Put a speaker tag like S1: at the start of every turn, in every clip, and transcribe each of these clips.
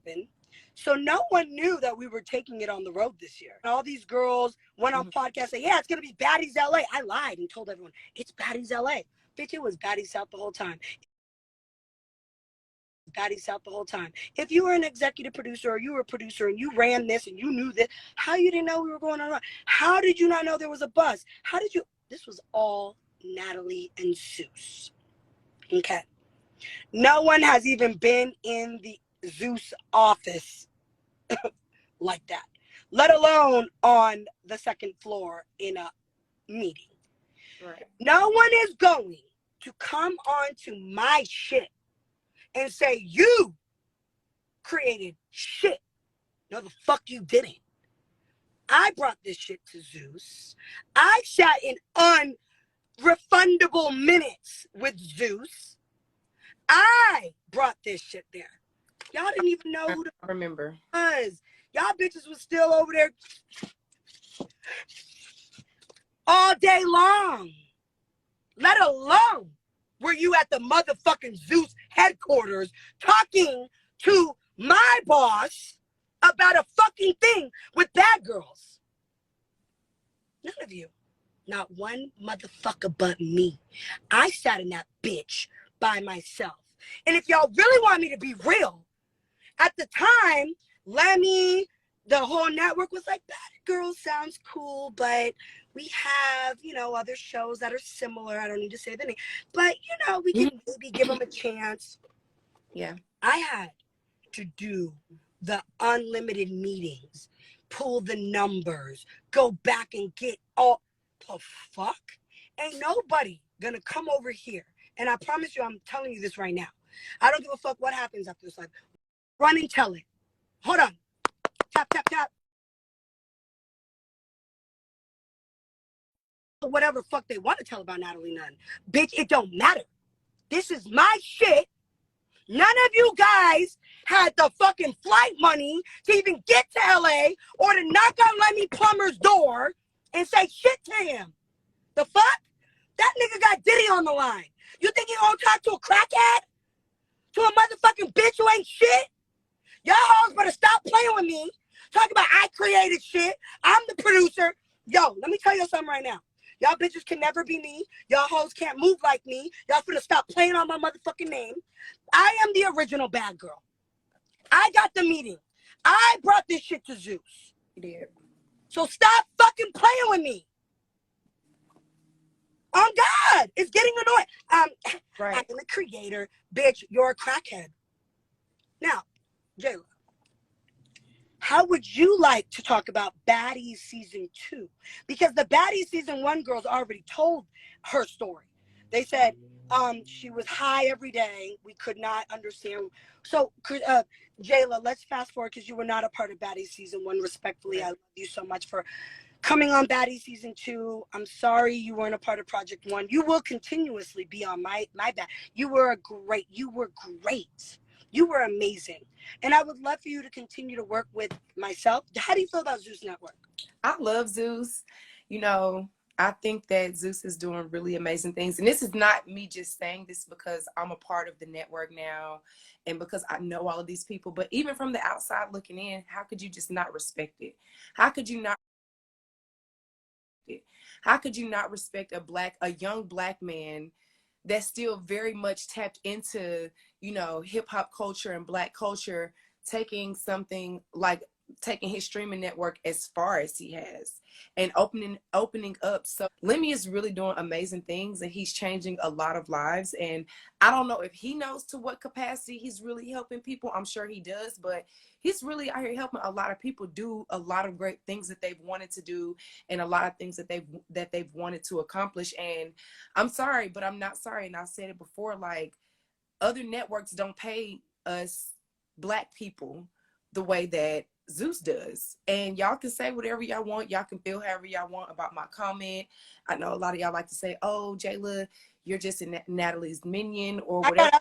S1: happened. So no one knew that we were taking it on the road this year. All these girls went on podcasts saying, yeah, it's going to be Baddies LA. I lied and told everyone, it's Baddies LA. Bitch, it was Baddies South the whole time. Baddie South the whole time. If you were an executive producer or you were a producer and you ran this and you knew this, how you didn't know we were going on? How did you not know there was a bus? How did you? This was all Natalie and Zeus. Okay. No one has even been in the Zeus office like that, let alone on the second floor in a meeting.
S2: Right.
S1: No one is going to come on to my shit and say, you created shit. No, the fuck you didn't. I brought this shit to Zeus. I sat in unrefundable minutes with Zeus. I brought this shit there. Y'all didn't even know who the
S2: remember
S1: was. Y'all bitches was still over there all day long. Let alone were you at the motherfucking Zeus headquarters talking to my boss about a fucking thing with bad girls. None of you. Not one motherfucker but me. I sat in that bitch by myself. And if y'all really want me to be real, at the time, Lemmy, the whole network was like, Bad Girl sounds cool, but we have, other shows that are similar. I don't need to say the name. But, we can maybe give them a chance.
S2: Yeah.
S1: I had to do the unlimited meetings, pull the numbers, go back and get all the fuck. Ain't nobody gonna come over here. And I promise you, I'm telling you this right now. I don't give a fuck what happens after this life. Run and tell it. Hold on. Tap, tap, tap. Whatever fuck they want to tell about Natalie Nun. Bitch, it don't matter. This is my shit. None of you guys had the fucking flight money to even get to LA or to knock on Lemmy Plummer's door and say shit to him. The fuck? That nigga got Diddy on the line. You think he gonna talk to a crackhead? To a motherfucking bitch who ain't shit? Y'all hoes better stop playing with me. Talk about I created shit. I'm the producer. Yo, let me tell you something right now. Y'all bitches can never be me. Y'all hoes can't move like me. Y'all finna stop playing on my motherfucking name. I am the original bad girl. I got the meeting. I brought this shit to Zeus.
S2: You did.
S1: So stop fucking playing with me. Oh God, it's getting annoying.
S2: Right.
S1: I'm the creator. Bitch, you're a crackhead. Now, Jayla, how would you like to talk about Baddies Season 2? Because the Baddies Season 1 girls already told her story. They said she was high every day. We could not understand. So, Jayla, let's fast forward because you were not a part of Baddies Season 1. Respectfully, I love you so much for coming on Baddies Season 2. I'm sorry you weren't a part of Project 1. You will continuously be on my back. You were great. You were amazing. And I would love for you to continue to work with myself. How do you feel about Zeus Network?
S2: I love Zeus. I think that Zeus is doing really amazing things. And this is not me just saying this because I'm a part of the network now and because I know all of these people. But even from the outside looking in, how could you just not respect it? How could you not respect a young black man that's still very much tapped into, hip hop culture and black culture, taking his streaming network as far as he has and opening up. So Lemmy is really doing amazing things and he's changing a lot of lives. And I don't know if he knows to what capacity he's really helping people. I'm sure he does, but he's really out here helping a lot of people do a lot of great things that they've wanted to do and a lot of things that they've wanted to accomplish. And I'm sorry, but I'm not sorry. And I said it before, like other networks don't pay us black people the way that Zeus does. And y'all can say whatever y'all want. Y'all can feel however y'all want about my comment. I know a lot of y'all like to say, oh, Jayla, you're just Natalie's minion or whatever.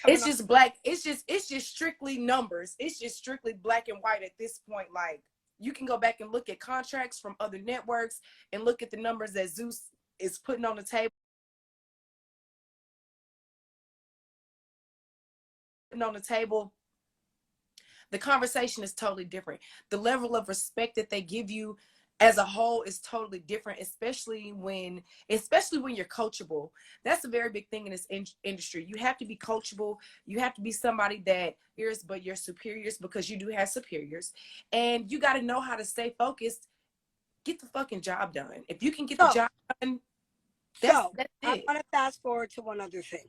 S2: It's just black. It's just strictly numbers. It's just strictly black and white at this point. Like you can go back and look at contracts from other networks and look at the numbers that Zeus is putting on the table. the conversation is totally different. The level of respect that they give you as a whole is totally different, especially when you're coachable. That's a very big thing in this industry. You have to be coachable. You have to be somebody that hears but your superiors, because you do have superiors, and you got to know how to stay focused. Get the fucking job done. If you can get the job done, that's
S1: I
S2: it.
S1: want to fast forward to one other thing.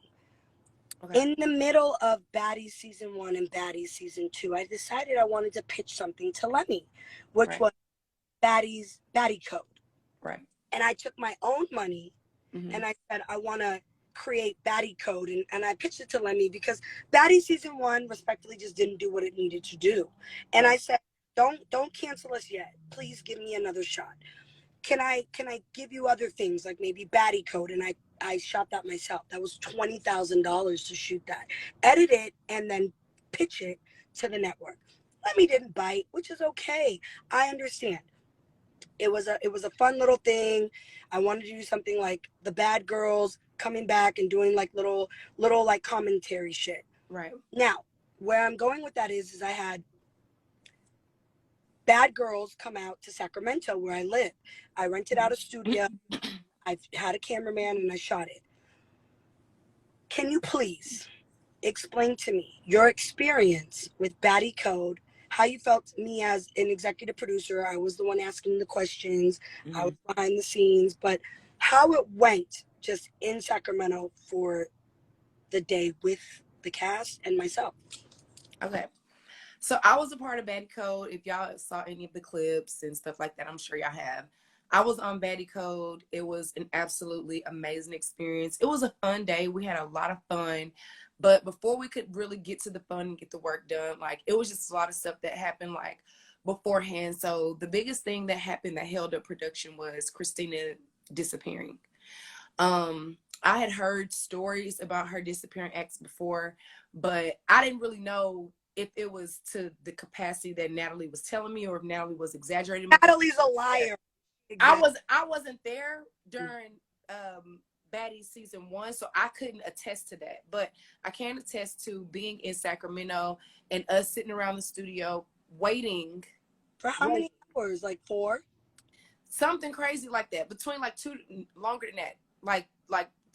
S2: Okay.
S1: In the middle of Baddie season 1 and Baddie season 2, I decided I wanted to pitch something to Lemmy, which was Baddie's Baddie Code.
S2: Right.
S1: And I took my own money and I said, I want to create Baddie Code. And I pitched it to Lemmy because Baddie season 1 respectfully just didn't do what it needed to do. And I said, don't cancel us yet. Please give me another shot. Can I give you other things like maybe Baddie Code? And I shot that myself. That was $20,000 to shoot that, edit it, and then pitch it to the network. Lemmy didn't bite, which is okay. I understand. It was a fun little thing. I wanted to do something like the bad girls coming back and doing like little like commentary shit.
S2: Right.
S1: Now, where I'm going with that is I had bad girls come out to Sacramento where I live. I rented out a studio. I had a cameraman and I shot it. Can you please explain to me your experience with Baddie Code, how you felt me as an executive producer? I was the one asking the questions. I was behind the scenes, but how it went just in Sacramento for the day with the cast and myself.
S2: Okay. So I was a part of Baddie Code. If y'all saw any of the clips and stuff like that, I'm sure y'all have. I was on Baddie Code. It was an absolutely amazing experience. It was a fun day. We had a lot of fun. But before we could really get to the fun and get the work done, like, it was just a lot of stuff that happened like beforehand. So the biggest thing that happened that held up production was Christina disappearing. I had heard stories about her disappearing acts before, but I didn't really know if it was to the capacity that Natalie was telling me or if Natalie was exaggerating.
S1: Natalie's a liar. Exactly.
S2: I wasn't there during Baddie season 1, so I couldn't attest to that. But I can attest to being in Sacramento and us sitting around the studio waiting.
S1: For how many hours? Like 4?
S2: Something crazy like that. Between like 2, longer than that. Like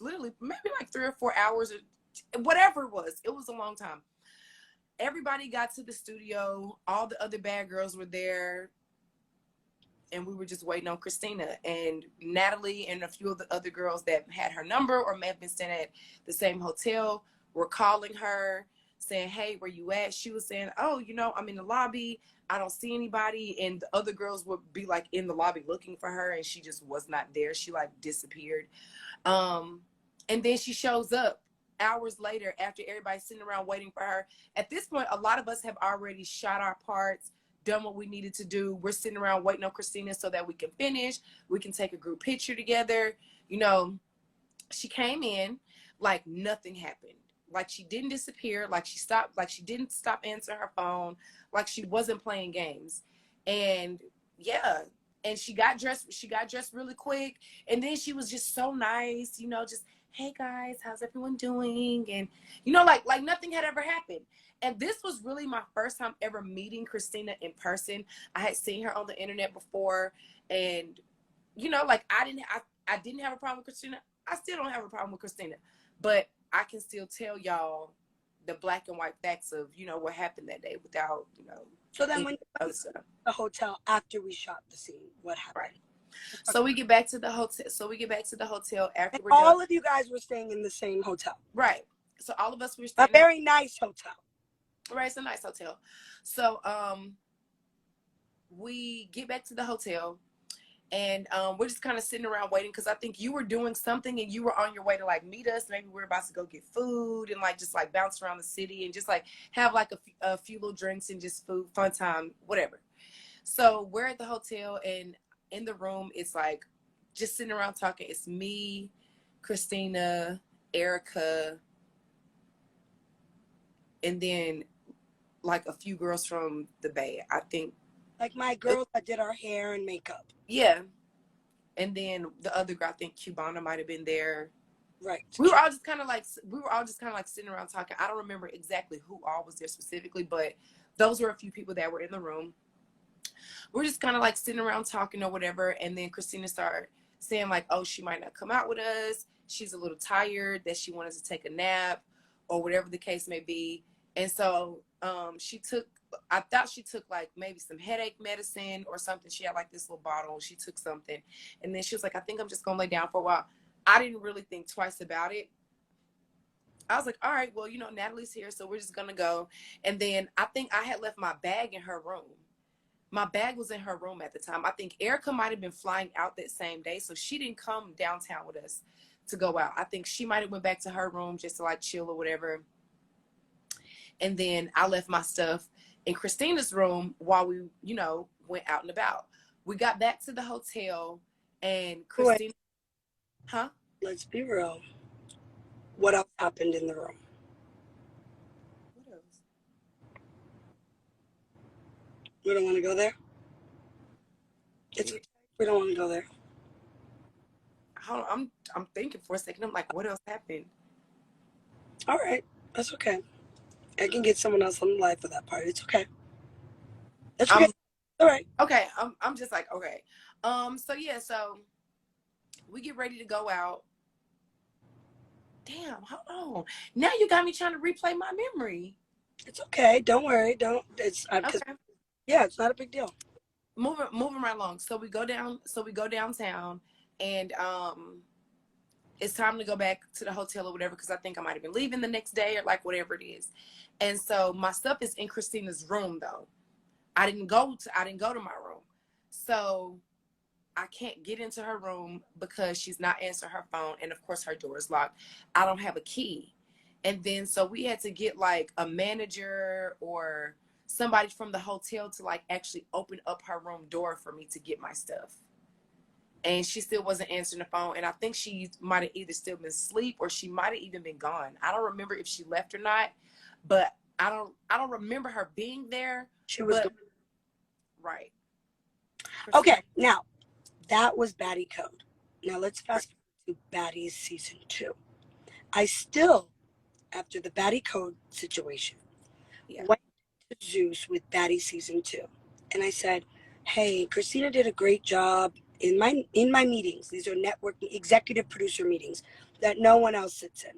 S2: literally maybe like 3 or 4 hours or whatever it was. It was a long time. Everybody got to the studio. All the other bad girls were there. And we were just waiting on Christina. And Natalie and a few of the other girls that had her number or may have been staying at the same hotel were calling her, saying, hey, where you at? She was saying, oh, I'm in the lobby. I don't see anybody. And the other girls would be like in the lobby looking for her, and she just was not there. She like disappeared. And then she shows up hours later after everybody's sitting around waiting for her. At this point, a lot of us have already shot our parts, done what we needed to do. We're sitting around waiting on Christina so that we can finish. We can take a group picture together. She came in like nothing happened. Like she didn't disappear. Like she didn't stop answering her phone. Like she wasn't playing games. And yeah. And she got dressed really quick. And then she was just so nice, just, hey guys, how's everyone doing? And, like nothing had ever happened. And this was really my first time ever meeting Christina in person. I had seen her on the internet before. And, like I didn't have a problem with Christina. I still don't have a problem with Christina. But I can still tell y'all the black and white facts of, what happened that day without,
S1: So then when you went to the hotel after we shot the scene, what happened?
S2: Right. So we get back to the hotel after
S1: and
S2: we're done.
S1: all of you guys were staying in the same hotel.
S2: Right. So all of us were staying.
S1: A very nice hotel.
S2: Right, it's a nice hotel. So we get back to the hotel, and we're just kind of sitting around waiting because I think you were doing something and you were on your way to like meet us. Maybe we're about to go get food and like just like bounce around the city and just like have like a few little drinks and just food, fun time, whatever. So we're at the hotel, and in the room it's like just sitting around talking. It's me, Christina, Erica, and then like a few girls from the Bay, I think.
S1: Like my girls that did our hair and makeup.
S2: Yeah. And then the other girl, I think Cubana might have been there.
S1: Right.
S2: We were all just kind of like sitting around talking. I don't remember exactly who all was there specifically, but those were a few people that were in the room. We're just kind of like sitting around talking or whatever. And then Christina started saying like, oh, she might not come out with us. She's a little tired, that she wanted to take a nap or whatever the case may be. And so I thought she took like maybe some headache medicine or something. She had like this little bottle. She took something. And then she was like, I think I'm just going to lay down for a while. I didn't really think twice about it. I was like, all right, well, Natalie's here, so we're just going to go. And then I think I had left my bag in her room. My bag was in her room at the time. I think Erica might have been flying out that same day, so she didn't come downtown with us to go out. I think she might have went back to her room just to like chill or whatever. And then I left my stuff in Christina's room while we, went out and about. We got back to the hotel and Christina, huh?
S1: Let's be real. What else happened in the room?
S2: What else?
S1: We don't want to go there? We don't want to go there.
S2: Hold on, I'm thinking for a second. I'm like, what else happened?
S1: All right. That's okay. I can get someone else on the live for that part. It's okay. That's okay. All right.
S2: Okay. I'm just like, okay. So we get ready to go out. Damn, hold on. Now you got me trying to replay my memory.
S1: It's okay. Don't worry. Okay. Yeah, it's not a big deal.
S2: Moving right along. So we go downtown and it's time to go back to the hotel or whatever, because I think I might have been leaving the next day or like whatever it is. And so my stuff is in Christina's room though. I didn't go to my room. So I can't get into her room because she's not answering her phone. And of course her door is locked. I don't have a key. And then, so we had to get like a manager or somebody from the hotel to like actually open up her room door for me to get my stuff. And she still wasn't answering the phone. And I think she might have either still been asleep or she might have even been gone. I don't remember if she left or not, but I don't remember her being there.
S1: She was gone.
S2: Right.
S1: Okay, now that was Baddie Code. Now let's fast forward to Baddie's season 2. I still, after the Baddie Code situation, went to Zeus with Baddie season 2. And I said, hey, Christina did a great job in my meetings. These are networking executive producer meetings that no one else sits in.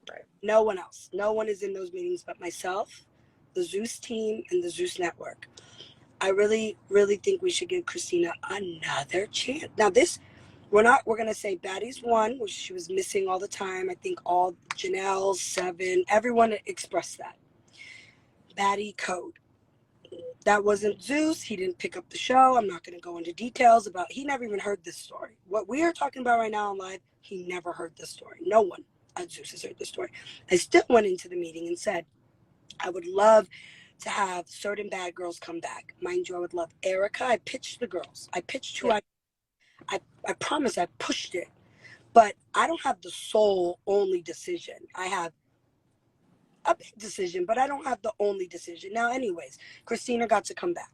S2: Right.
S1: No one else. No one is in those meetings but myself, the Zeus team, and the Zeus network. I really, really think we should give Christina another chance. Now we're going to say Baddie's 1, which she was missing all the time. I think all Janelle, 7, everyone expressed that. Baddie Code. That wasn't Zeus. He didn't pick up the show. I'm not going to go into details about, he never even heard this story. What we are talking about right now on live, he never heard this story. No one at Zeus has heard this story. I still went into the meeting and said, I would love to have certain bad girls come back. Mind you, I would love Erica. I pitched the girls. I pitched who I promise I pushed it. But I don't have the sole only decision. I have a big decision, but I don't have the only decision. Now, anyways, Christina got to come back.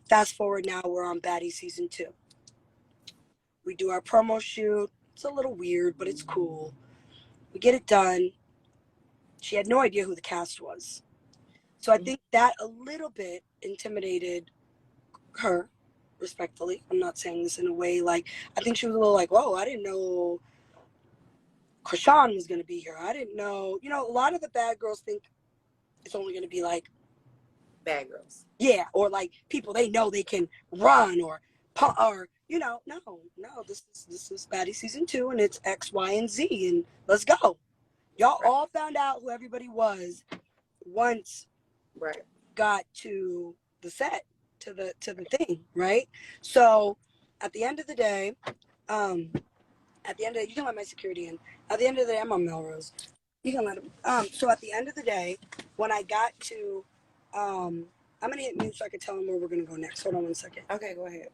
S1: Fast forward now, we're on Baddie season 2. We do our promo shoot. It's a little weird, but it's cool. We get it done. She had no idea who the cast was. So I think that a little bit intimidated her, respectfully. I'm not saying this in a way like, I think she was a little like, whoa, I didn't know Krishan was going to be here. I didn't know, a lot of the bad girls think it's only going to be like
S2: bad girls.
S1: Yeah, or like people they know they can run or no, this is Baddie season 2 and it's X, Y, and Z and let's go. Y'all all found out who everybody was once got to the set, to the thing, right? So at the end of the day, you can let my security in. At the end of the day, I'm on Melrose. You can let him. So at the end of the day, when I got to, I'm gonna hit mute so I can tell him where we're gonna go next. Hold on 1 second.
S2: Okay, go ahead.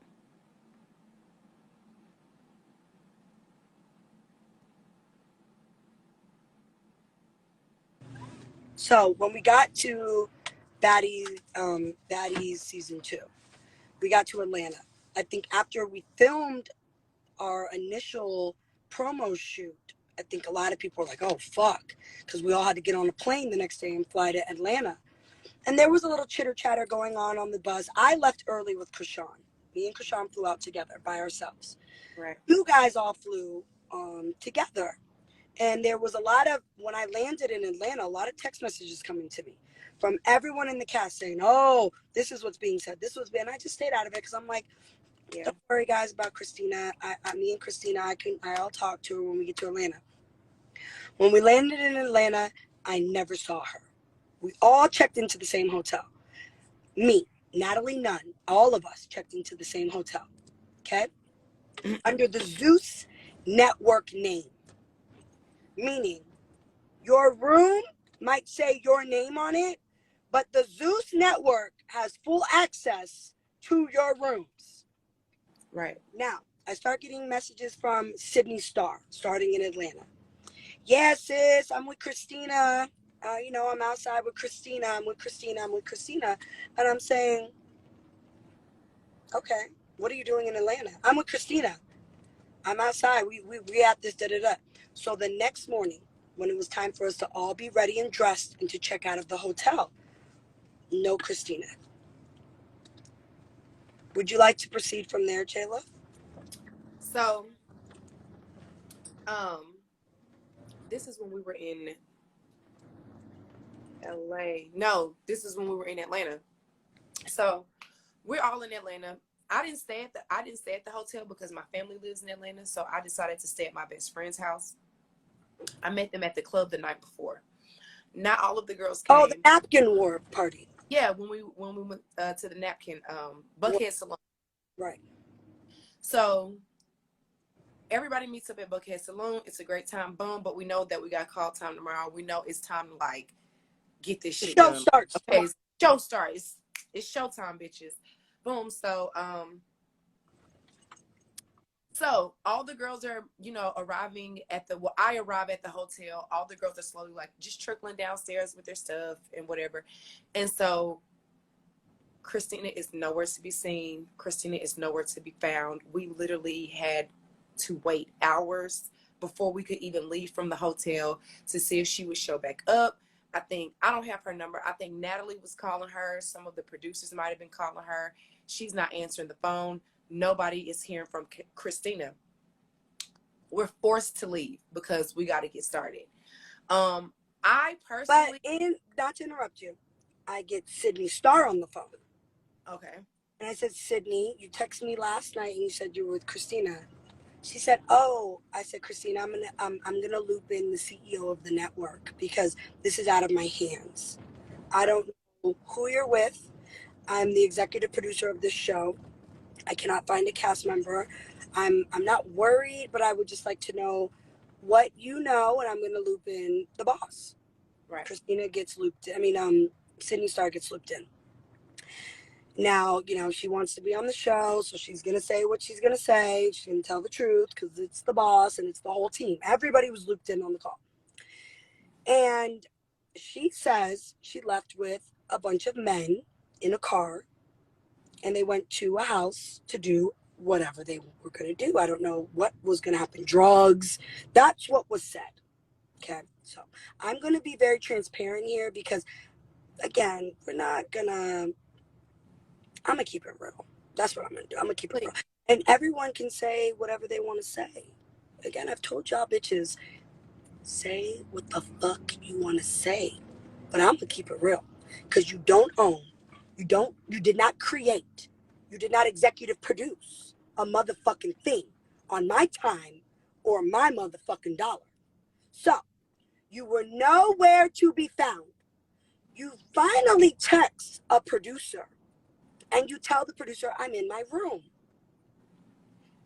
S1: So when we got to Baddie's season 2, we got to Atlanta. I think after we filmed our initial promo shoot, I think a lot of people were like, oh, fuck, because we all had to get on a plane the next day and fly to Atlanta. And there was a little chitter chatter going on the bus. I left early with Krishan. Me and Krishan flew out together by ourselves.
S2: Right.
S1: You guys all flew together. And there was a lot of, when I landed in Atlanta, a lot of text messages coming to me from everyone in the cast saying, oh, this is what's being said. This was, and I just stayed out of it because I'm like,
S2: Yeah.
S1: don't worry, guys, about Christina. Me and Christina, I'll talk to her when we get to Atlanta. When we landed in Atlanta, I never saw her. We all checked into the same hotel. Me, Natalie Nun, all of us checked into the same hotel. Okay? Under the Zeus network name. Meaning, your room might say your name on it, but the Zeus network has full access to your rooms.
S2: Right.
S1: Now, I start getting messages from Sydney Star, starting in Atlanta. Yeah, sis, I'm with Christina. I'm outside with Christina. I'm with Christina. And I'm saying, okay, what are you doing in Atlanta? I'm with Christina. I'm outside. We at this, da-da-da. So the next morning, when it was time for us to all be ready and dressed and to check out of the hotel, no Christina. Would you like to proceed from there, Jayla?
S2: So, this is when we were in LA. No, this is when we were in Atlanta. So we're all in Atlanta. I didn't stay at the hotel because my family lives in Atlanta. So I decided to stay at my best friend's house. I met them at the club the night before. Not all of the girls came.
S1: Oh, the napkin war party.
S2: Yeah, when we went to the napkin, Buckhead Salon.
S1: Right.
S2: So everybody meets up at Buckhead Saloon. It's a great time. Boom. But we know that we got call time tomorrow. We know it's time to like get this shit
S1: show
S2: done.
S1: starts.
S2: Okay, show starts. It's showtime, bitches. Boom. So all the girls are, arriving I arrive at the hotel. All the girls are slowly like just trickling downstairs with their stuff and whatever. And so Christina is nowhere to be seen. Christina is nowhere to be found. We literally had to wait hours before we could even leave from the hotel to see if she would show back up. I don't have her number. I think Natalie was calling her. Some of the producers might have been calling her. She's not answering the phone. Nobody is hearing from Christina. We're forced to leave because we got to get started. I personally...
S1: Not to interrupt you, I get Sydney Star on the phone.
S2: Okay.
S1: And I said, Sydney, you texted me last night and you said you were with Christina. She said, oh, I said, Christina, I'm gonna loop in the CEO of the network because this is out of my hands. I don't know who you're with. I'm the executive producer of this show. I cannot find a cast member. I'm not worried, but I would just like to know what you know, and I'm gonna loop in the boss.
S2: Right.
S1: Christina gets looped Sydney Star gets looped in. Now, she wants to be on the show, so she's going to say what she's going to say. She's going to tell the truth because it's the boss and it's the whole team. Everybody was looped in on the call. And she says she left with a bunch of men in a car, and they went to a house to do whatever they were going to do. I don't know what was going to happen. Drugs. That's what was said. Okay? So I'm going to be very transparent here because, again, I'm going to keep it real. That's what I'm going to do. I'm going to keep it real. And everyone can say whatever they want to say. Again, I've told y'all bitches, say what the fuck you want to say. But I'm going to keep it real. Because you don't own, you did not create, you did not executive produce a motherfucking thing on my time or my motherfucking dollar. So, you were nowhere to be found. You finally text a producer. And you tell the producer, I'm in my room.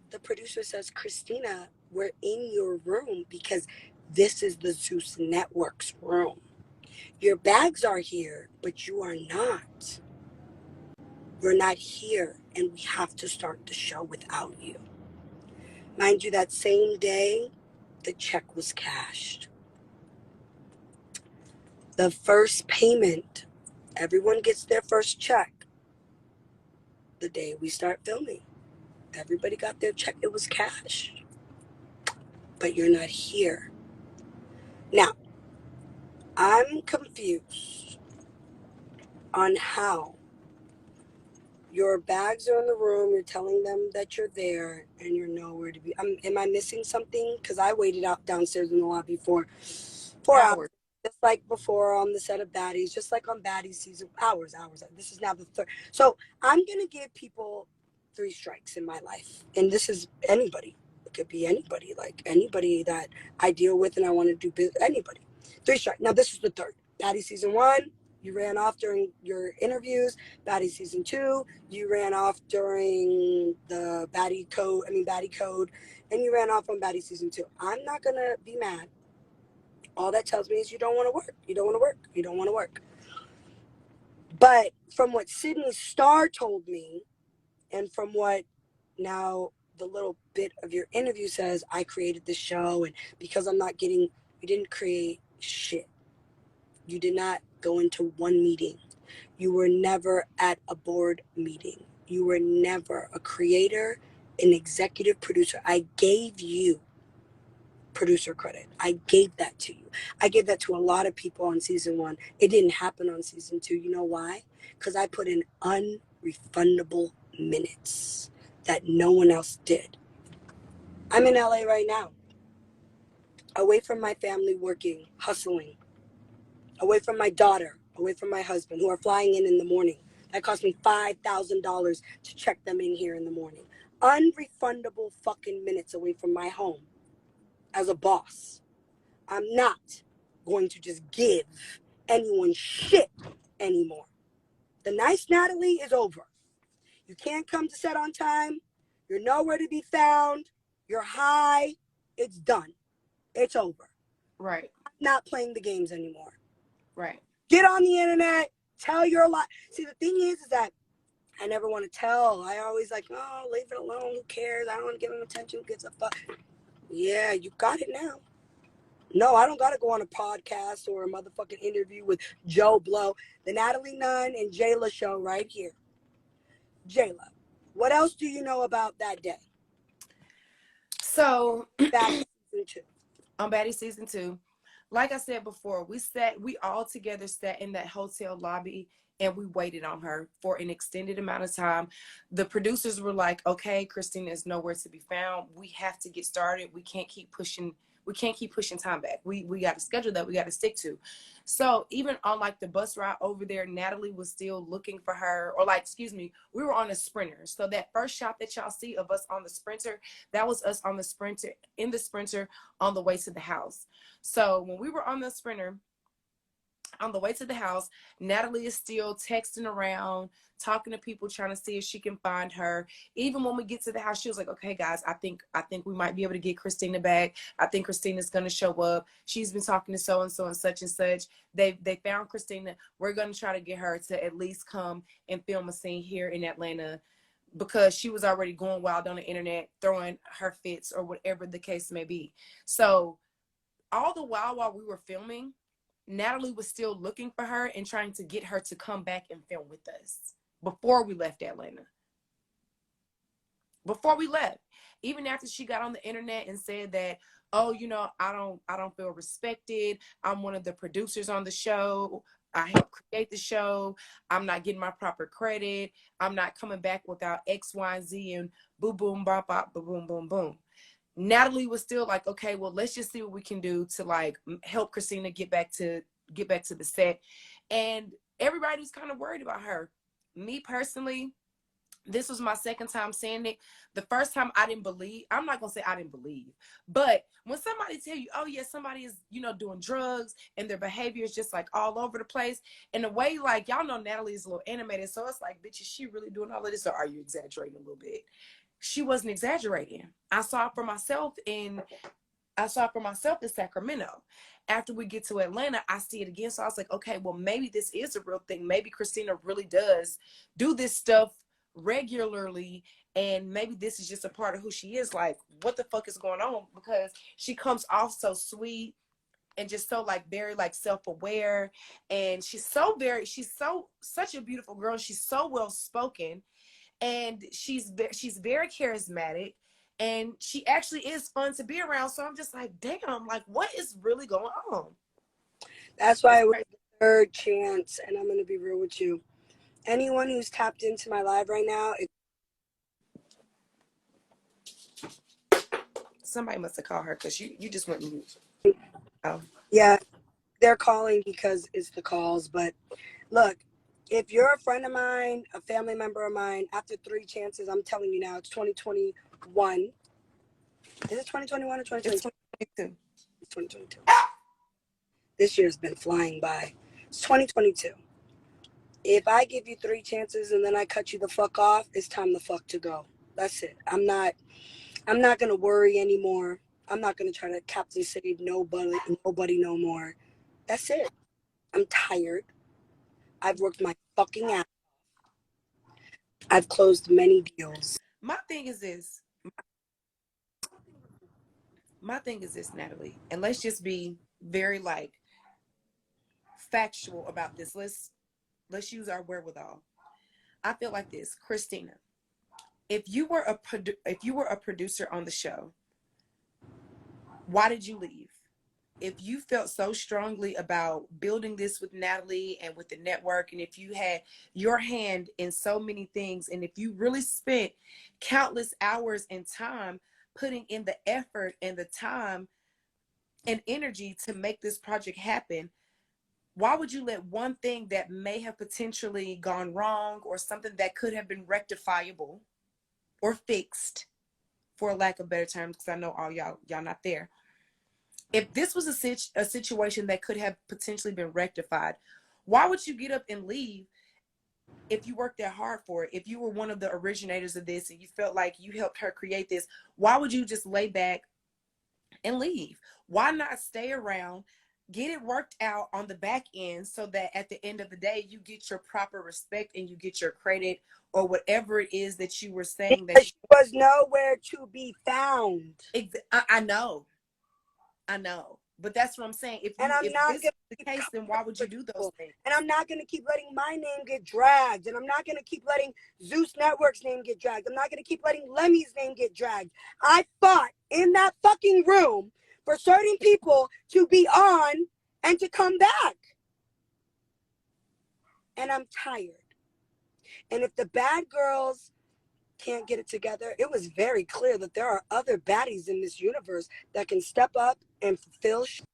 S1: The producer says, Christina, we're in your room because this is the Zeus Network's room. Your bags are here, but you are not. We're not here, and we have to start the show without you. Mind you, that same day, the check was cashed. The first payment, everyone gets their first check the day we start filming. Everybody got their check. It was cash. But you're not here. Now, I'm confused. on how your bags are in the room, you're telling them that you're there, and you're nowhere to be. Am I missing something? Because I waited out downstairs in the lobby for 4 hours,
S2: Hours.
S1: just like before on the set of Baddies, just like on Baddies season. Hours. This is now the third. So I'm gonna give people 3 strikes in my life, and this is anybody. It could be anybody, like anybody that I deal with, and I want to do business. Anybody. 3 strikes. Now this is the third. Baddie season 1. You ran off during your interviews. Baddie season 2, you ran off during the Baddie code, and you ran off on Baddie season 2. I'm not gonna be mad. All that tells me is you don't want to work. You don't want to work. You don't want to work. But from what Sydney Starr told me, and from what now the little bit of your interview says, I created the show, and because I'm not getting, you didn't create shit. You did not go into one meeting. You were never at a board meeting. You were never a creator, an executive producer. I gave you producer credit. I gave that to you. I gave that to a lot of people on season 1. It didn't happen on season 2. You know why? Because I put in unrefundable minutes that no one else did. I'm in LA right now, away from my family, working, hustling, away from my daughter, away from my husband, who are flying in the morning. That cost me $5,000 to check them in here in the morning. Unrefundable fucking minutes away from my home as a boss. I'm not going to just give anyone shit anymore. The nice Natalie is over. You can't come to set on time. You're nowhere to be found. You're high. It's done. It's over.
S2: Right.
S1: I'm not playing the games anymore.
S2: Right.
S1: Get on the internet. Tell your life. See, the thing is that I never want to tell. I always like, oh, leave it alone. Who cares? I don't want to give him attention. Who gives a fuck? Yeah, you got it now. No, I don't got to go on a podcast or a motherfucking interview with Joe Blow. The Natalie Nun and Jayla show right here. Jayla, what else do you know about that day?
S2: So,
S1: Baddie season 2.
S2: on Baddie season 2, like I said before, we all together sat in that hotel lobby and we waited on her for an extended amount of time. The producers were like, okay, Christina is nowhere to be found. We have to get started. We can't keep pushing time back. We got a schedule that we got to stick to. So even on like the bus ride over there, Natalie was still looking for her, or like, excuse me, we were on a Sprinter. So that first shot that y'all see of us on the Sprinter, that was us on the Sprinter, in the Sprinter on the way to the house. So when we were on the Sprinter, on the way to the house, Natalie is still texting around, talking to people, trying to see if she can find her. Even when we get to the house, she was like, okay, guys, I think we might be able to get Christina back. I think Christina's going to show up. She's been talking to so-and-so and such and such. They found Christina. We're going to try to get her to at least come and film a scene here in Atlanta, because she was already going wild on the internet, throwing her fits or whatever the case may be. So all the while we were filming, Natalie was still looking for her and trying to get her to come back and film with us before we left Atlanta. Before we left, even after she got on the internet and said that, oh, you know, I don't feel respected. I'm one of the producers on the show. I helped create the show. I'm not getting my proper credit. I'm not coming back without X, Y, and Z, and boom, boom, bop, bop, boom, boom, boom. Natalie was still like, okay, well, let's just see what we can do to like help Christina get back to the set. And everybody was kind of worried about her. Me personally, this was my second time saying it. The first time I didn't believe, I'm not gonna say I didn't believe, but when somebody tell you, oh yeah, somebody is, you know, doing drugs and their behavior is just like all over the place, in a way, like, y'all know Natalie is a little animated, so it's like, bitch, is she really doing all of this, or are you exaggerating a little bit? She wasn't exaggerating. I saw it for myself in Sacramento. After we get to Atlanta, I see it again. So I was like, okay, well, maybe this is a real thing. Maybe Christina really does do this stuff regularly, and maybe this is just a part of who she is. Like, what the fuck is going on? Because she comes off so sweet and just so like very like self-aware, and she's such a beautiful girl. She's so well spoken, and she's very charismatic, and she actually is fun to be around. So I'm just like, damn, like, what is really going on?
S1: That's why it was third chance, and I'm going to be real with you. Anyone who's tapped into my live right now,
S2: Somebody must have called her because you just went mute. Oh.
S1: yeah, they're calling because it's the calls. But look, if you're a friend of mine, a family member of mine, after 3 chances, I'm telling you now, it's 2021. Is it 2021 or 2022?
S2: It's 2022.
S1: It's 2022. This year's been flying by. It's 2022. If I give you 3 chances and then I cut you the fuck off, it's time the fuck to go. That's it. I'm not gonna worry anymore. I'm not gonna try to Captain Save nobody no more. That's it. I'm tired. I've worked my fucking ass. I've closed many deals.
S2: My thing is this, Natalie, and let's just be very like factual about this. Let's use our wherewithal. I feel like this, Christina. If you were a producer on the show, why did you leave? If you felt so strongly about building this with Natalie and with the network, and if you had your hand in so many things, and if you really spent countless hours and time putting in the effort and the time and energy to make this project happen, why would you let one thing that may have potentially gone wrong or something that could have been rectifiable or fixed, for lack of better terms, because I know all y'all not there. If this was a situation that could have potentially been rectified, why would you get up and leave if you worked that hard for it? If you were one of the originators of this and you felt like you helped her create this, why would you just lay back and leave? Why not stay around, get it worked out on the back end so that at the end of the day, you get your proper respect and you get your credit or whatever it is that you were saying that
S1: She was nowhere to be found.
S2: I know. But that's what I'm saying. If this is the case, then why would you do those things?
S1: And I'm not going to keep letting my name get dragged. And I'm not going to keep letting Zeus Network's name get dragged. I'm not going to keep letting Lemmy's name get dragged. I fought in that fucking room for certain people to be on and to come back. And I'm tired. And if the bad girls can't get it together, it was very clear that there are other baddies in this universe that can step up and fulfill shoes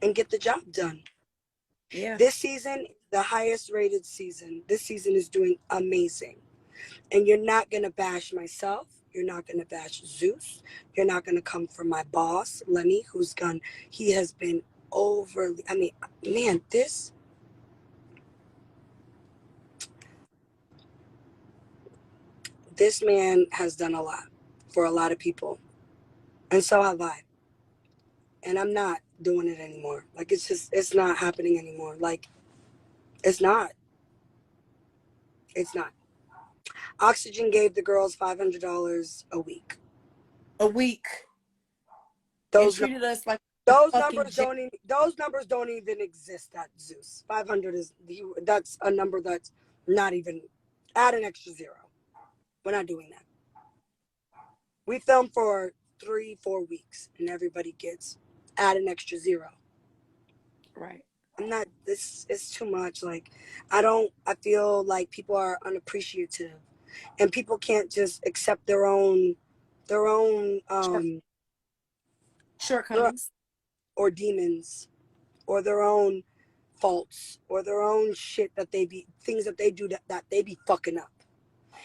S1: and get the job done.
S2: Yeah.
S1: This season, the highest rated season. This season is doing amazing. And you're not going to bash myself. You're not going to bash Zeus. You're not going to come for my boss, Lemmy, he has been overly, man, this man has done a lot for a lot of people. And so have I. And I'm not doing it anymore. Like, it's not happening anymore. Like, it's not. Oxygen gave the girls $500 a week.
S2: Those treated us like
S1: those numbers don't even exist at Zeus. 500 that's a number that's not even, add an extra zero. We're not doing that. We film for 3-4 weeks and everybody gets add an extra zero.
S2: Right.
S1: This is too much. Like, I feel like people are unappreciative and people can't just accept their own
S2: shortcomings
S1: or demons or their own faults or their own shit things that they do that they be fucking up.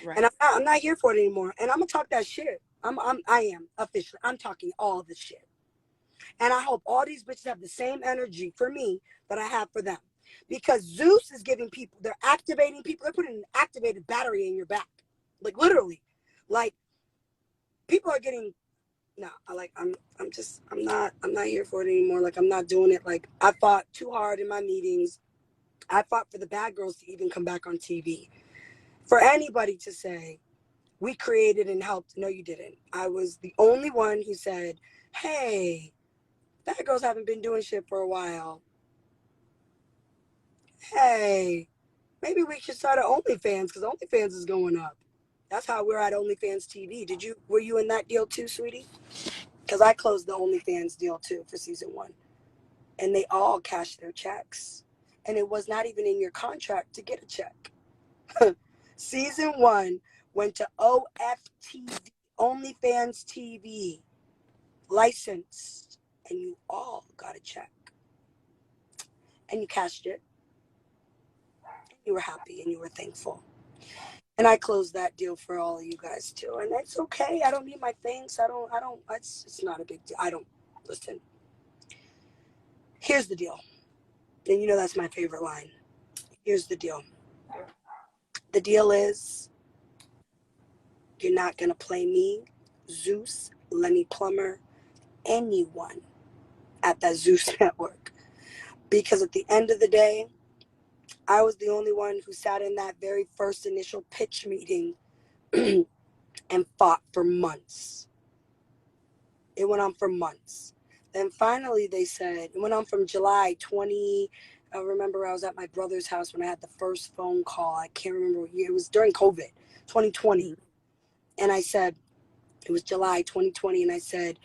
S1: Right. And I'm not here for it anymore. And I'm gonna talk that shit. I am officially. I'm talking all the shit. And I hope all these bitches have the same energy for me that I have for them. Because Zeus is giving people, they're activating people, they're putting an activated battery in your back. Like, literally. Like, people are getting, I'm not here for it anymore. Like, I'm not doing it. Like, I fought too hard in my meetings. I fought for the bad girls to even come back on TV. For anybody to say, we created and helped. No, you didn't. I was the only one who said, hey, bad girls haven't been doing shit for a while. Hey, maybe we should start an OnlyFans because OnlyFans is going up. That's how we're at OnlyFans TV. Were you in that deal too, sweetie? Because I closed the OnlyFans deal too for season 1. And they all cashed their checks. And it was not even in your contract to get a check. Season 1 went to OFTV, OnlyFans TV, licensed. And you all got a check. And you cashed it. You were happy and you were thankful. And I closed that deal for all of you guys too. And that's okay. I don't need my thanks. It's not a big deal. Listen. Here's the deal. And you know that's my favorite line. Here's the deal. The deal is you're not going to play me, Zeus, Lenny Plumber, anyone at that Zeus network. Because at the end of the day, I was the only one who sat in that very first initial pitch meeting and fought for months. It went on for months. Then finally they said, it went on from July 20. I remember I was at my brother's house when I had the first phone call. I can't remember what year. It was during COVID, 2020. And I said, it was July 2020. And I said,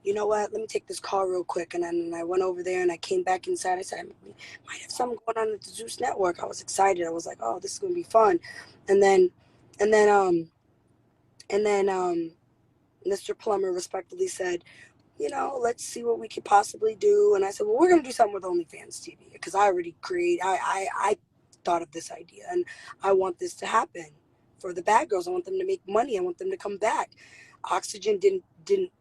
S1: you know what? Let me take this call real quick. And then I went over there and I came back inside. I said, I might have something going on at the Zeus Network. I was excited. I was like, oh, this is going to be fun. And then Mr. Plummer respectfully said, you know, let's see what we could possibly do. And I said, well, we're going to do something with OnlyFans TV because I thought of this idea and I want this to happen for the bad girls. I want them to make money. I want them to come back. Oxygen didn't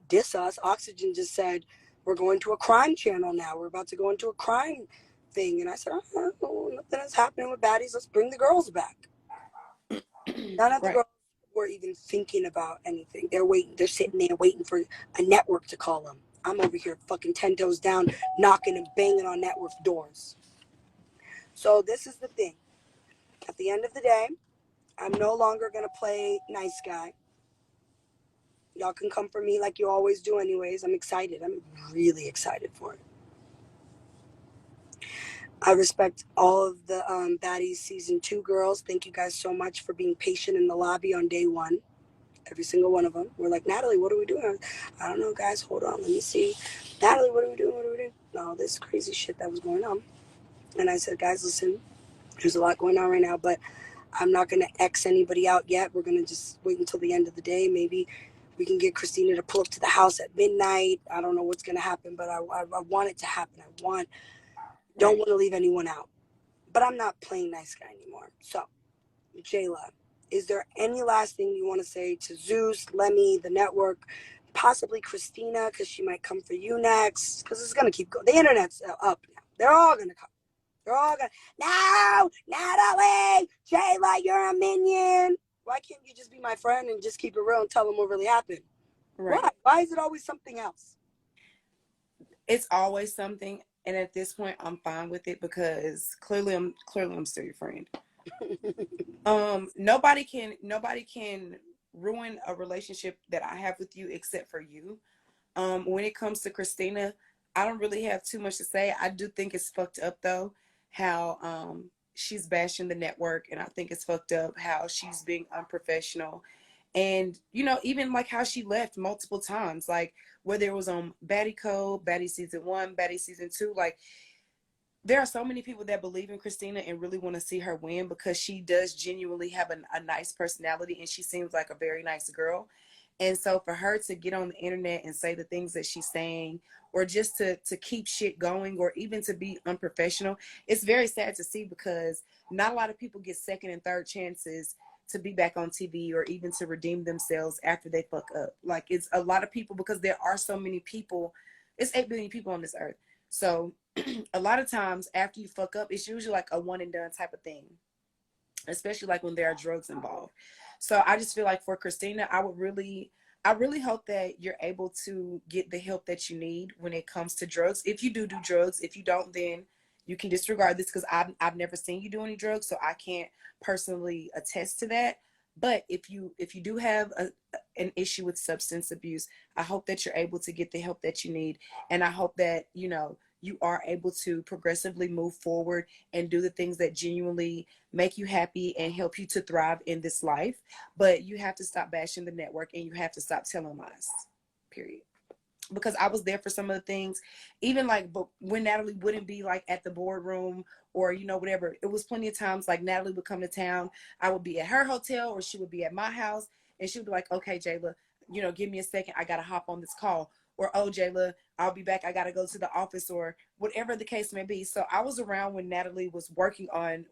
S1: diss us. Oxygen just said, we're going to a crime channel now. We're about to go into a crime thing. And I said, oh, nothing is happening with baddies. Let's bring the girls back. None of the girls were even thinking about anything. They're sitting there waiting for a network to call them. I'm over here fucking 10 toes down, knocking and banging on network doors. So this is the thing. At the end of the day, I'm no longer going to play nice guy. Y'all can come for me like you always do anyways. I'm excited. I'm really excited for it. I respect all of the Baddies Season 2 girls. Thank you guys so much for being patient in the lobby on day 1. Every single one of them. We're like, Natalie, what are we doing? I don't know, guys. Hold on. Let me see. Natalie, what are we doing? What are we doing? No, this crazy shit that was going on. And I said, guys, listen, there's a lot going on right now, but I'm not going to X anybody out yet. We're going to just wait until the end of the day. Maybe we can get Christina to pull up to the house at midnight. I don't know what's going to happen, but I want it to happen. Don't want to leave anyone out. But I'm not playing nice guy anymore. So, Jayla, is there any last thing you want to say to Zeus, Lemmy, the network, possibly Christina, because she might come for you next? Because it's going to keep going. The internet's up now. They're all going to come. They're all going to, no, Natalie, Jayla, you're a minion. Why can't you just be my friend and just keep it real and tell them what really happened? Right. Why is it always something else?
S2: It's always something. And at this point, I'm fine with it because clearly I'm still your friend. Nobody can ruin a relationship that I have with you except for you. When it comes to Christina, I don't really have too much to say. I do think it's fucked up though, how she's bashing the network, and I think it's fucked up how she's being unprofessional. And, you know, even like how she left multiple times, like whether it was on Baddie Code, Baddie Season 1, Baddie Season 2, like there are so many people that believe in Christina and really want to see her win because she does genuinely have a nice personality and she seems like a very nice girl. And so for her to get on the internet and say the things that she's saying, or just to keep shit going, or even to be unprofessional, it's very sad to see because not a lot of people get second and third chances to be back on TV or even to redeem themselves after they fuck up. Like, it's a lot of people because there are so many people. It's 8 billion people on this earth. So a lot of times after you fuck up, it's usually like a one and done type of thing, especially like when there are drugs involved. So I just feel like for Christina, I really hope that you're able to get the help that you need when it comes to drugs. If you do drugs, if you don't, then you can disregard this because I've never seen you do any drugs, so I can't personally attest to that. But if you do have an issue with substance abuse, I hope that you're able to get the help that you need, and I hope that you you are able to progressively move forward and do the things that genuinely make you happy and help you to thrive in this life. But you have to stop bashing the network, and you have to stop telling lies, period. Because I was there for some of the things, even like, but when Natalie wouldn't be like at the boardroom or, you know, whatever, it was plenty of times like Natalie would come to town. I would be at her hotel or she would be at my house, and she would be like, okay, Jayla, you know, give me a second. I got to hop on this call. Or, oh, Jayla, I'll be back. I got to go to the office, or whatever the case may be. So I was around when Natalie was working on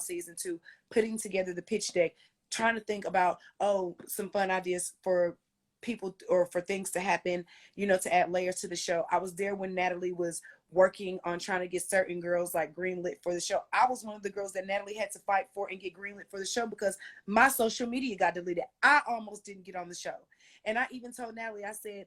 S2: season 2, putting together the pitch deck, trying to think about, oh, some fun ideas for people or for things to happen, you know, to add layers to the show. I was there when Natalie was working on trying to get certain girls like greenlit for the show. I was one of the girls that Natalie had to fight for and get greenlit for the show because my social media got deleted. I almost didn't get on the show. And I even told Natalie, I said,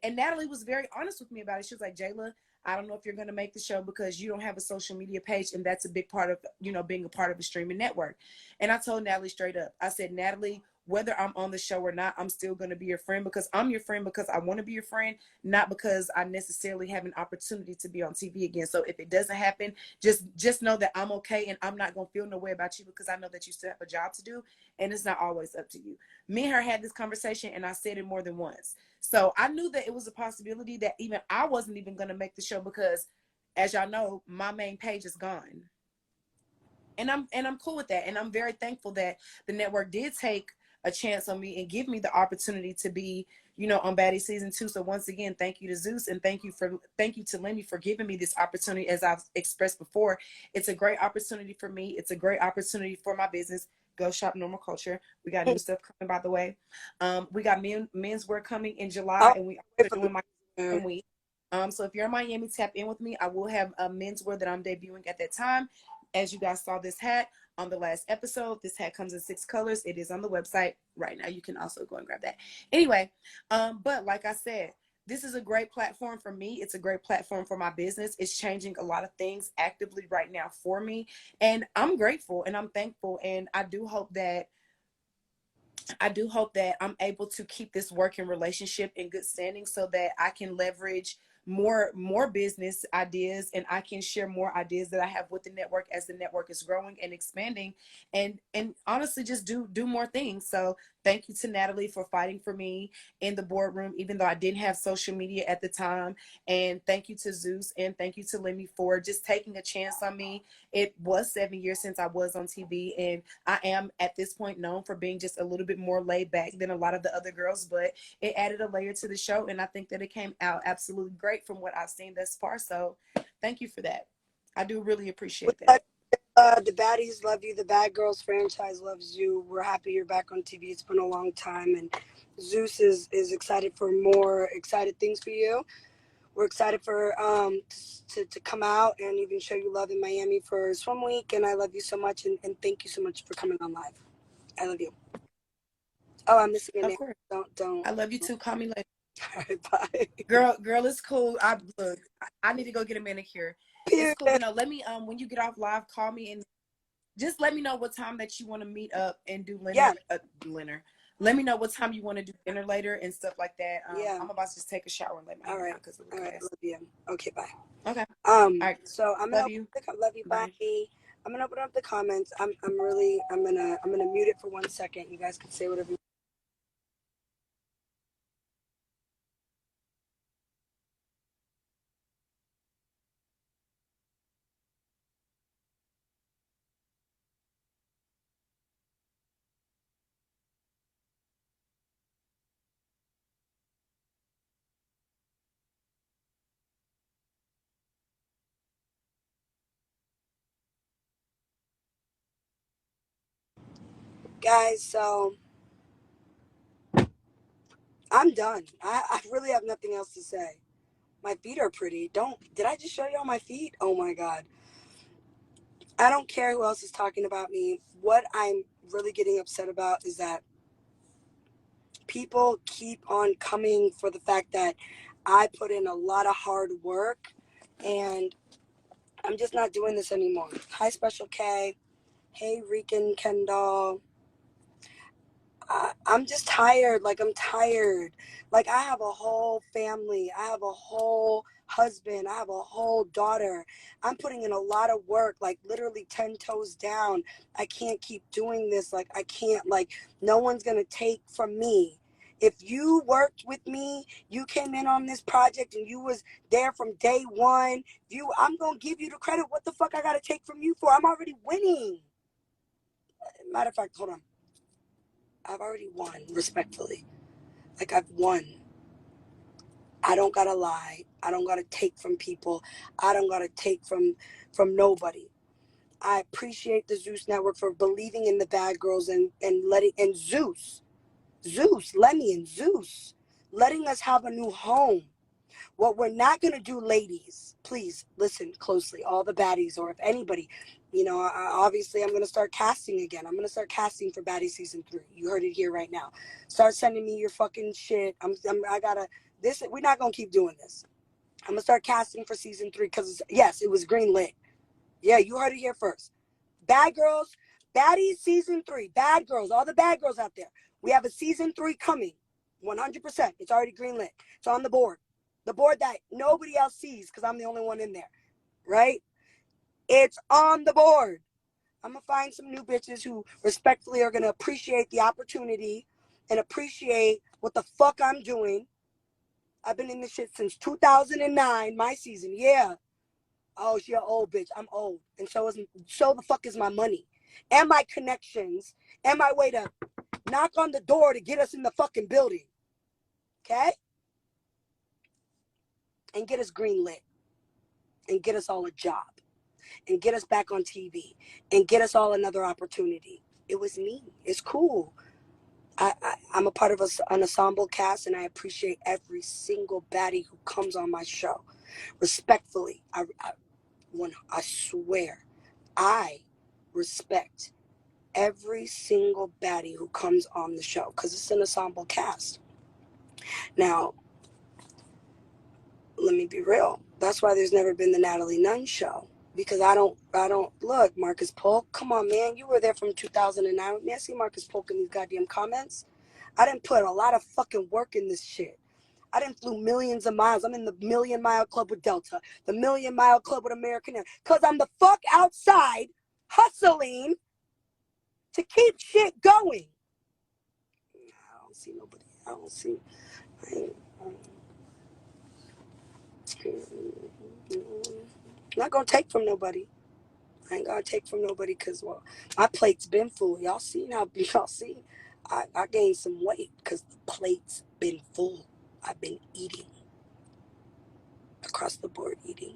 S2: and Natalie was very honest with me about it. She was like, Jayla, I don't know if you're going to make the show because you don't have a social media page. And that's a big part of, you know, being a part of a streaming network. And I told Natalie straight up, I said, Natalie, whether I'm on the show or not, I'm still going to be your friend, because I'm your friend because I want to be your friend, not because I necessarily have an opportunity to be on TV again. So if it doesn't happen, just know that I'm okay, and I'm not going to feel no way about you because I know that you still have a job to do, and it's not always up to you. Me and her had this conversation, and I said it more than once. So I knew that it was a possibility that even I wasn't even going to make the show because, as y'all know, my main page is gone. And I'm cool with that. And I'm very thankful that the network did take a chance on me and give me the opportunity to be, you know, on Baddie season 2. So once again, thank you to Zeus, and thank you to Lemmy for giving me this opportunity. As I've expressed before, it's a great opportunity for me. It's a great opportunity for my business. Go shop Normal Culture. We got new stuff coming, by the way. We got menswear coming in July,
S1: Oh,
S2: and we are doing my week. So if you're in Miami, tap in with me. I will have a menswear that I'm debuting at that time. As you guys saw this hat on the last episode, this hat comes in 6 colors. It is on the website right now. You can also go and grab that. Anyway, but like I said, this is a great platform for me. It's a great platform for my business. It's changing a lot of things actively right now for me. And I'm grateful and I'm thankful. And I do hope that I'm able to keep this working relationship in good standing so that I can leverage more business ideas, and I can share more ideas that I have with the network as the network is growing and expanding, and honestly just do more things. So thank you to Natalie for fighting for me in the boardroom, even though I didn't have social media at the time. And thank you to Zeus, and thank you to Lemmy for just taking a chance on me. It was 7 years since I was on TV, and I am at this point known for being just a little bit more laid back than a lot of the other girls, but it added a layer to the show, and I think that it came out absolutely great from what I've seen thus far. So thank you for that. I do really appreciate that.
S1: The baddies love you. The Bad Girls franchise loves you. We're happy you're back on TV. It's been a long time, and Zeus is excited for more excited things for you. We're excited for to come out and even show you love in Miami for Swim Week. And I love you so much, and thank you so much for coming on live. I love you. Oh, I'm missing your name.
S2: Of course.
S1: Don't.
S2: I love you too. Call me later.
S1: All right, bye.
S2: Girl, it's cool. I need to go get a manicure. It's cool. You know, let me when you get off live, call me and just let me know what time that you want to meet up and do dinner. Let me know what time you want to do dinner later and stuff like that. I'm about to just take a shower and let my hair out because it looks
S1: all right. Love you. Okay, bye.
S2: Okay.
S1: All right. So I'm gonna
S2: love you.
S1: Bye. I'm gonna open up the comments. I'm gonna mute it for 1 second. You guys can say whatever you guys. So I'm done. I really have nothing else to say. My feet are pretty. Did I just show y'all my feet? Oh my God. I don't care who else is talking about me. What I'm really getting upset about is that people keep on coming for the fact that I put in a lot of hard work, and I'm just not doing this anymore. Hi, Special K. Hey, Rican Kendall. I'm just tired. Like, I'm tired. Like, I have a whole family. I have a whole husband. I have a whole daughter. I'm putting in a lot of work, like literally 10 toes down. I can't keep doing this. Like, I can't, like, no one's going to take from me. If you worked with me, you came in on this project and you was there from day one, I'm going to give you the credit. What the fuck I got to take from you for? I'm already winning. Matter of fact, hold on. I've already won, respectfully. Like, I've won. I don't gotta lie. I don't gotta take from people. I don't gotta take from nobody. I appreciate the Zeus Network for believing in the bad girls and Zeus, Lemmy and Zeus, letting us have a new home. What we're not gonna do, ladies, please listen closely, all the baddies, or if anybody, obviously I'm gonna start casting again. I'm gonna start casting for Baddie season 3. You heard it here right now. Start sending me your fucking shit. We're not gonna keep doing this. I'm gonna start casting for season 3 because yes, it was green lit. Yeah, you heard it here first. Bad girls, Baddie season 3. Bad girls, all the bad girls out there. We have a season 3 coming. 100%. It's already green lit. It's on the board. The board that nobody else sees because I'm the only one in there. Right? It's on the board. I'm gonna find some new bitches who respectfully are gonna appreciate the opportunity and appreciate what the fuck I'm doing. I've been in this shit since 2009, my season. Yeah. Oh, she an old bitch. I'm old. And so the fuck is my money. And my connections. And my way to knock on the door to get us in the fucking building. Okay? And get us green lit. And get us all a job. And get us back on TV. And get us all another opportunity. It was me. It's cool. I'm a part of an ensemble cast, and I appreciate every single baddie who comes on my show. Respectfully, I swear, I respect every single baddie who comes on the show because it's an ensemble cast. Now, let me be real. That's why there's never been the Natalie Nun show. Because I don't look, Marcus Polk, come on, man. You were there from 2009. May I see Marcus Polk in these goddamn comments? I didn't put a lot of fucking work in this shit. I didn't flew millions of miles. I'm in the Million Mile Club with Delta, the Million Mile Club with American Air. Because I'm the fuck outside hustling to keep shit going. I don't see nobody. I don't see. I'm not going to take from nobody. I ain't gonna take from nobody because, well, my plate's been full. Y'all see? I gained some weight because the plate's been full. I've been eating. Across the board eating.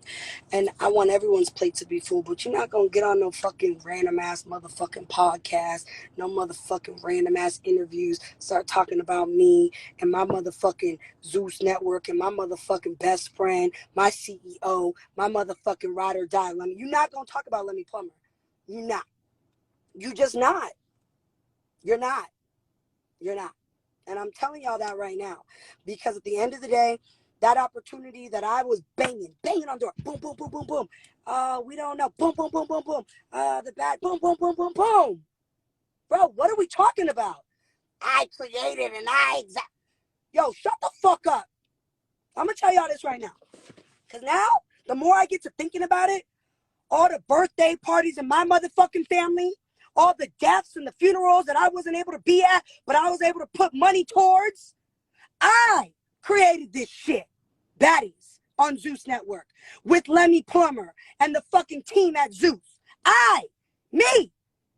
S1: And I want everyone's plate to be full, but you're not gonna get on no fucking random ass motherfucking podcast, no motherfucking random ass interviews, start talking about me and my motherfucking Zeus Network and my motherfucking best friend, my CEO, my motherfucking ride or die Lemmy. You're not gonna talk about Lemmy Plummer. You're not. You just not. You're not. You're not. And I'm telling y'all that right now. Because at the end of the day, that opportunity that I was banging on the door, boom, boom, boom, boom, boom. We don't know, boom, boom, boom, boom, boom. The bad, boom, boom, boom, boom, boom. Bro, what are we talking about? I created and Yo, shut the fuck up. I'm gonna tell y'all this right now. Because now, the more I get to thinking about it, all the birthday parties in my motherfucking family, all the deaths and the funerals that I wasn't able to be at, but I was able to put money towards, I created this shit. Baddies on Zeus Network with Lemmy Plummer and the fucking team at Zeus. Me,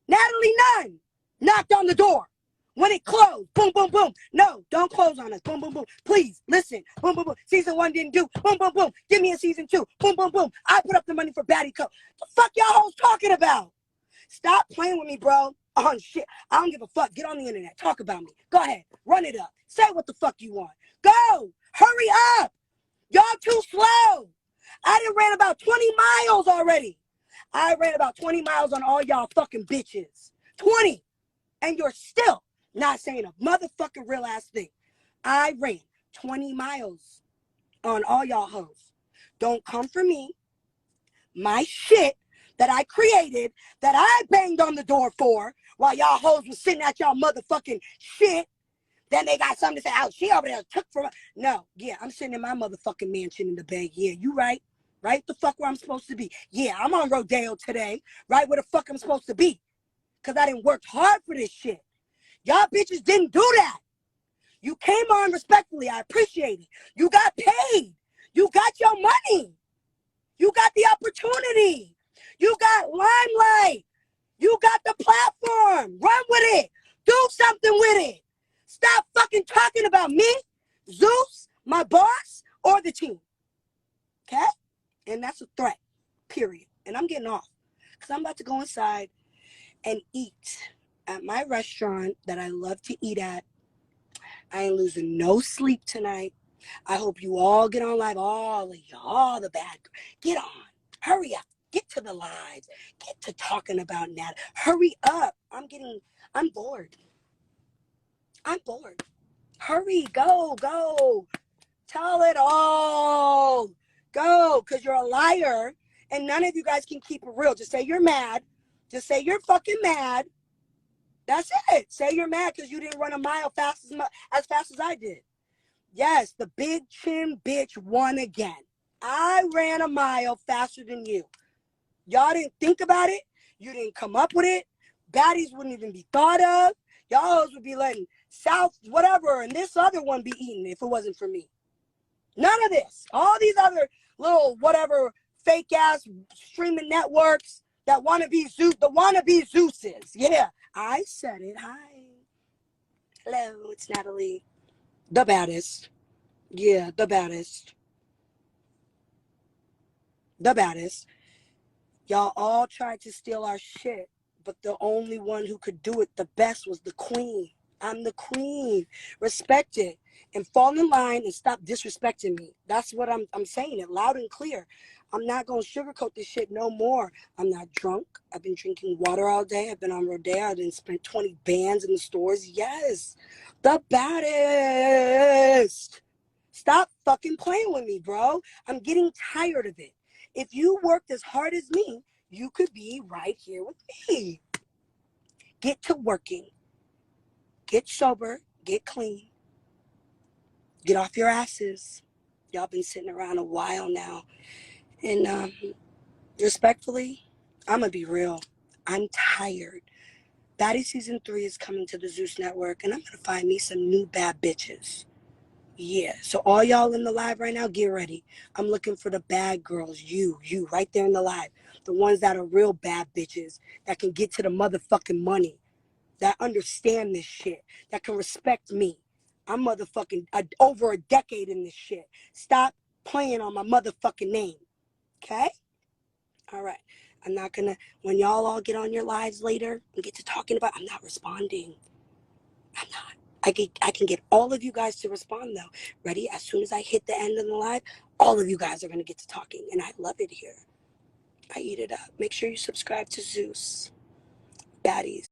S1: Natalie Nun, knocked on the door. When it closed, boom, boom, boom. No, don't close on us. Boom, boom, boom. Please, listen. Boom, boom, boom. Season 1 didn't do. Boom, boom, boom. Give me a season 2. Boom, boom, boom. I put up the money for Baddie Co. The fuck y'all hoes talking about? Stop playing with me, bro. Oh, shit. I don't give a fuck. Get on the internet. Talk about me. Go ahead. Run it up. Say what the fuck you want. Go. Hurry up. Y'all too slow. I done ran about 20 miles already. I ran about 20 miles on all y'all fucking bitches. 20. And you're still not saying a motherfucking real ass thing. I ran 20 miles on all y'all hoes. Don't come for me. My shit that I created, that I banged on the door for, while y'all hoes was sitting at y'all motherfucking shit, Then they got something to say, oh, she over there took from her. No, yeah, I'm sitting in my motherfucking mansion in the Bay. Yeah, you right. Right the fuck where I'm supposed to be. Yeah, I'm on Rodeo today. Right where the fuck I'm supposed to be. Because I didn't work hard for this shit. Y'all bitches didn't do that. You came on respectfully. I appreciate it. You got paid. You got your money. You got the opportunity. You got limelight. You got the platform. Run with it. Do something with it. Stop fucking talking about me, Zeus, my boss, or the team. Okay? And that's a threat, period. And I'm getting off because I'm about to go inside and eat at my restaurant that I love to eat at. I ain't losing no sleep tonight. I hope you all get on live. All of y'all, the bad. Get on. Hurry up. Get to the lives. Get to talking about Nat. Hurry up. I'm bored. I'm bored. Hurry. Go. Tell it all. Go. Because you're a liar. And none of you guys can keep it real. Just say you're mad. Just say you're fucking mad. That's it. Say you're mad because you didn't run a mile as fast as I did. Yes, the big chin bitch won again. I ran a mile faster than you. Y'all didn't think about it. You didn't come up with it. Baddies wouldn't even be thought of. Y'all would be letting South whatever and this other one be eaten if it wasn't for me. None of this. All these other little whatever fake ass streaming networks that want to be Zeus, the wannabe Zeuses. Yeah, I said it. Hi. Hello, it's Natalie. The baddest. Yeah, the baddest. The baddest. Y'all all tried to steal our shit, but the only one who could do it the best was the queen. I'm the queen. Respect it and fall in line and stop disrespecting me. That's what I'm saying it loud and clear. I'm not going to sugarcoat this shit no more. I'm not drunk. I've been drinking water all day. I've been on Rodeo. I didn't spend 20 bands in the stores. Yes, the baddest. Stop fucking playing with me, bro. I'm getting tired of it. If you worked as hard as me, you could be right here with me. Get to working. Get sober. Get clean. Get off your asses. Y'all been sitting around a while now. And respectfully, I'm going to be real. I'm tired. Baddie Season 3 is coming to the Zeus Network, and I'm going to find me some new bad bitches. Yeah, so all y'all in the live right now, get ready. I'm looking for the bad girls, you, right there in the live. The ones that are real bad bitches, that can get to the motherfucking money, that understand this shit, that can respect me. I'm motherfucking over a decade in this shit. Stop playing on my motherfucking name, okay? All right. I'm not gonna, when y'all all get on your lives later and get to talking about, I'm not responding. I'm not. I can get all of you guys to respond though. Ready? As soon as I hit the end of the live, all of you guys are going to get to talking. And I love it here. I eat it up. Make sure you subscribe to Zeus. Baddies.